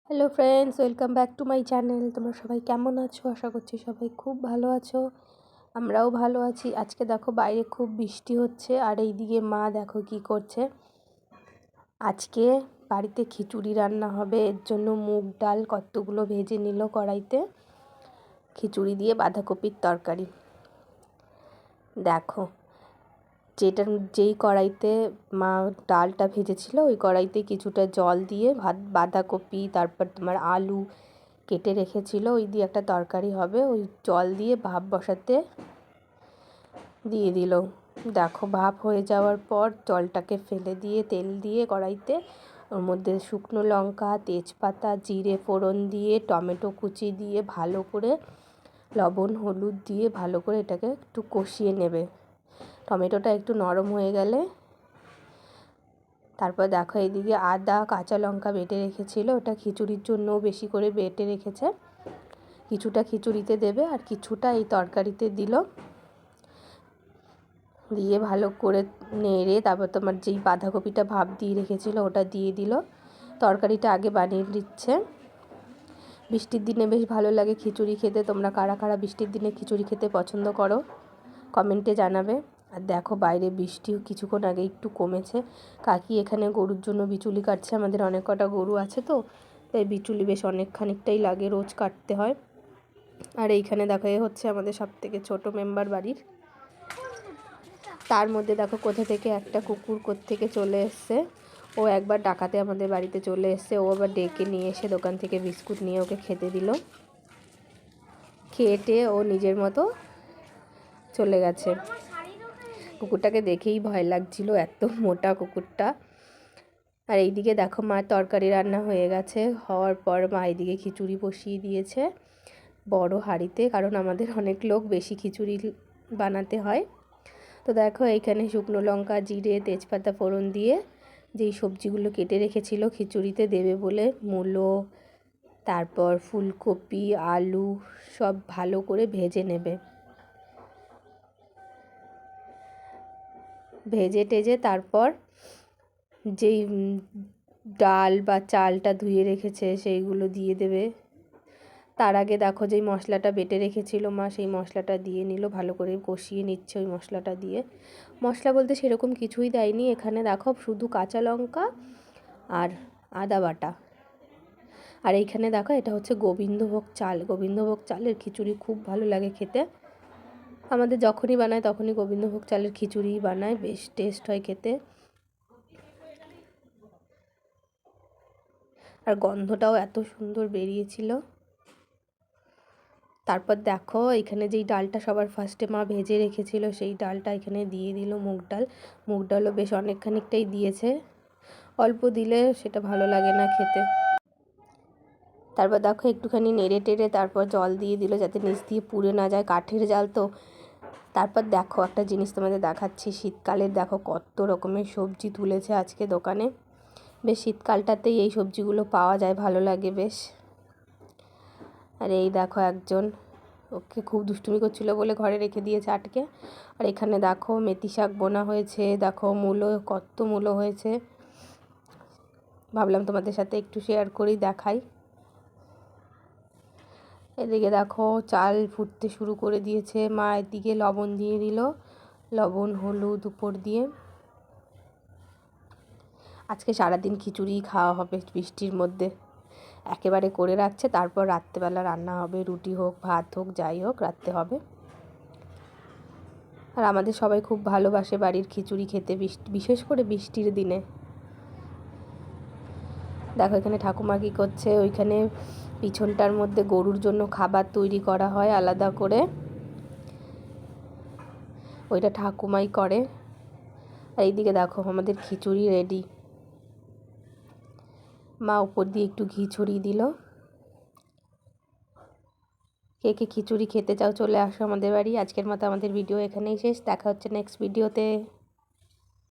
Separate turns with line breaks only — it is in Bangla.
Hello friends, welcome back to my channel. তোমরা সবাই কেমন আছো? আশা করছি সবাই খুব ভালো আছো। আমরাও ভালো আছি। আজকে দেখো বাইরে খুব বৃষ্টি হচ্ছে, আর এইদিকে মা দেখো কি করছে। আজকে বাড়িতে খিচুড়ি রান্না হবে, এর জন্য মুগ ডাল কতগুলো ভেজে নিল কড়াইতে। খিচুড়ি দিয়ে বাঁধাকপির তরকারি। দেখো যেই কড়াইতে মা ডালটা ভেজেছিল ওই কড়াইতে কিছুটা জল দিয়ে বাঁধাকপি, তারপর তোমার আলু কেটে রেখেছিল, ওই দিয়ে একটা তরকারি হবে। ওই জল দিয়ে ভাপ বসাতে দিয়ে দিল। দেখো ভাপ হয়ে যাওয়ার পর জলটাকে ফেলে দিয়ে তেল দিয়ে কড়াইতে ওর মধ্যে শুকনো লঙ্কা, তেজপাতা, জিরে ফোড়ন দিয়ে টমেটো কুচি দিয়ে ভালো করে লবণ হলুদ দিয়ে ভালো করে এটাকে একটু কষিয়ে নেবে। টমেটোটা একটু নরম হয়ে গেলে তারপর দেখো এইদিকে আদা কাঁচা লঙ্কা বেটে রেখেছিল, ওটা খিচুড়ির জন্যও বেশি করে বেটে রেখেছে। কিছুটা খিচুড়িতে দেবে আর কিছুটা এই তরকারিতে দিল, দিয়ে ভালো করে নেড়ে তারপর তোমার যেই বাঁধাকপিটা ভাপ দিয়ে রেখেছিল ওটা দিয়ে দিল। তরকারিটা আগে বানিয়ে দিচ্ছে। বৃষ্টির দিনে বেশ ভালো লাগে খিচুড়ি খেতে। তোমরা কারা কারা বৃষ্টির দিনে খিচুড়ি খেতে পছন্দ করো কমেন্টে জানাবে। আর দেখো বাইরে বৃষ্টি কিছুক্ষণ আগে একটু কমেছে। কাকি এখানে গরুর জন্য বিচুলি কাটছে। আমাদের অনেক কটা গরু আছে তো, তাই বিচুলি বেশ খানিকটাই লাগে, রোজ কাটতে হয়। আর এইখানে দেখো এ হচ্ছে আমাদের সবথেকে ছোট মেম্বার বাড়ির। তার মধ্যে দেখো কোথা থেকে একটা কুকুর কোত্থেকে চলে এসছে। ও একবার ডাকাতে আমাদের বাড়িতে চলে এসছে। ও আবার ডেকে নিয়ে এসে দোকান থেকে বিস্কুট নিয়ে ওকে খেতে দিল। খেটে ও নিজের মতো চলে গেছে। কুকুরটাকে দেখেই ভয় লাগছিল, এত মোটা কুকুরটা। আর এইদিকে দেখো মার তরকারি রান্না হয়ে গেছে। হওয়ার পর মা এইদিকে খিচুড়ি বসিয়ে দিয়েছে বড় হাঁড়িতে, কারণ আমাদের অনেক লোক, বেশি খিচুড়ি বানাতে হয়। তো দেখো এইখানে শুকনো লঙ্কা, জিরে, তেজপাতা ফোড়ন দিয়ে যেই সবজিগুলো কেটে রেখেছিল খিচুড়িতে দেবে বলে, মূলো, তারপর ফুলকপি, আলু সব ভালো করে ভেজে নেবে। ভেজে টেজে তারপর যেই ডাল বা চালটা ধুয়ে রেখেছে সেইগুলো দিয়ে দেবে। তার আগে দেখো যেই মশলাটা বেটে রেখেছিল মা, সেই মশলাটা দিয়ে নিল, ভালো করে কষিয়ে নিচ্ছে ওই মশলাটা দিয়ে। মশলা বলতে সেরকম কিছুই দেয়নি এখানে, দেখো শুধু কাঁচা লঙ্কা আর আদা বাটা। আর এইখানে দেখো এটা হচ্ছে গোবিন্দভোগ চাল। গোবিন্দভোগ চালের খিচুড়ি খুব ভালো লাগে খেতে। আমাদের যখনই বানায় তখনই গোবিন্দভোগ চালের খিচুড়ি বানায়, বেশ টেস্ট হয় খেতে। আর গন্ধটাও এত সুন্দর বেরিয়েছিল। তারপর দেখো এখানে যেই ডালটা সবার ফার্স্টে মা ভেজে রেখেছিল সেই ডালটা এখানে দিয়ে দিল, মুগ ডাল। মুগ ডালও বেশ খানিকটাই দিয়েছে, অল্প দিলে সেটা ভালো লাগে না খেতে। তারপর দেখো একটুখানি নেড়ে টেড়ে তারপর জল দিয়ে দিল যাতে নিচ দিয়ে পুড়ে না যায়, কাঠের জাল তো। তারপর দেখো একটা জিনিস তোমাদের দেখাচ্ছি। শীতকালের দেখো কত রকমের সবজি তুলেছে আজকে দোকানে। বেশ শীতকালটাতেই এই সবজিগুলো পাওয়া যায়, ভালো লাগে বেশ। আর এই দেখো একজন, ওকে খুব দুষ্টুমি করছিল বলে ঘরে রেখে দিয়েছে আটকে। আর এখানে দেখো মেথি শাক বোনা হয়েছে, দেখো মূলো, কত মূলো হয়েছে। ভাবলাম তোমাদের সাথে একটু শেয়ার করি, দেখাই। এদিকে দেখো চাল ফুটতে শুরু করে দিয়েছে মা, এদিকে লবণ দিয়ে দিল, লবণ হলুদ উপর দিয়ে। আজকে সারাদিন খিচুড়ি খাওয়া হবে বৃষ্টির মধ্যে, একেবারে করে রাখছে। তারপর রাত্রেবেলা রান্না হবে, রুটি হোক ভাত হোক যাই হোক রাত্রে হবে। আর আমাদের সবাই খুব ভালোবাসে বাড়ির খিচুড়ি খেতে, বিশেষ করে বৃষ্টির দিনে। দেখো এখানে ঠাকুমা কী করছে, ওইখানে পিছনটার মধ্যে গরুর জন্য খাবার তৈরি করা হয় আলাদা করে, ওইটা ঠাকুমাই করে। আর এইদিকে দেখো আমাদের খিচুড়ি রেডি। মা উপর দিয়ে একটু ঘি ছড়িয়ে দিল। কে কে খিচুড়ি খেতে চাও চলে আসো আমাদের বাড়ি। আজকের মতো আমাদের ভিডিও এখানেই শেষ, দেখা হচ্ছে নেক্সট ভিডিওতে।